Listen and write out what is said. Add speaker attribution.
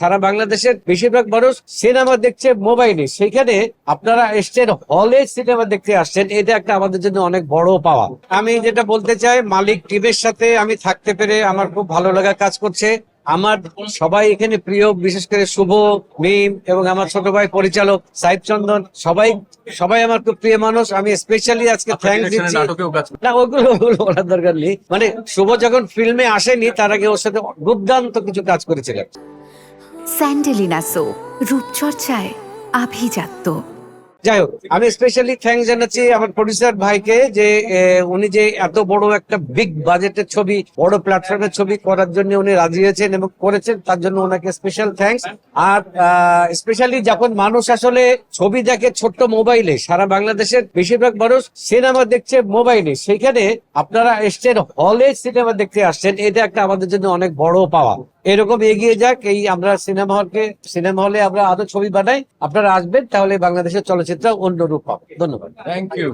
Speaker 1: সারা বাংলাদেশের বেশিরভাগ মানুষ সিনেমা দেখছে মোবাইলে, সেখানে আপনারা এসছেন হলে সিনেমা দেখতে আসছেন, এটা একটা আমাদের জন্য অনেক বড় পাওয়া। আমি যেটা বলতে চাই, মালিক টিমের সাথে আমি থাকতে পেরে আমার খুব ভালো লাগা কাজ করছে। আমার সবাই এখানে প্রিয়, বিশেষ করে শুভ, মিম এবং আমার ছোট ভাই পরিচালক সাইদ চন্দন, সবাই সবাই আমার খুব প্রিয় মানুষ। আমি স্পেশালি আজকে থ্যাঙ্কস দিচ্ছি। না, ওগুলো বলার দরকার নেই। মানে শুভ যখন ফিল্মে আসেনি তার আগে ওর সাথে দুর্দান্ত কিছু কাজ করেছিলেন।
Speaker 2: স্যান্ডেলিনা সো, রূপচর্চায় আভিজাত্য।
Speaker 1: যাই হোক, আমি স্পেশালি থ্যাঙ্কস জানাচ্ছি আমার প্রডিউসার ভাইকে, যে উনি যে এত বড় একটা বিগ বাজেটের ছবি, বড় প্ল্যাটফর্মের ছবি করার জন্য উনি রাজি হয়েছেন এবং করেছেন, তার জন্য ওনাকে স্পেশাল থ্যাঙ্কস। আর স্পেশালি যখন মানুষ আসলে ছবি দেখে ছোট্ট মোবাইলে, সারা বাংলাদেশের বেশিরভাগ মানুষ সিনেমা দেখছে মোবাইলে, সেখানে আপনারা এসছেন হলে সিনেমা দেখতে আসছেন, এটা একটা আমাদের জন্য অনেক বড় পাওয়া। এরকম এগিয়ে যাক, এই আমরা সিনেমা হলে আমরা আরো ছবি বানাই, আপনারা আসবেন, তাহলে বাংলাদেশের চলচ্চিত্র অন্য রূপ পাবে। ধন্যবাদ।
Speaker 3: Thank you.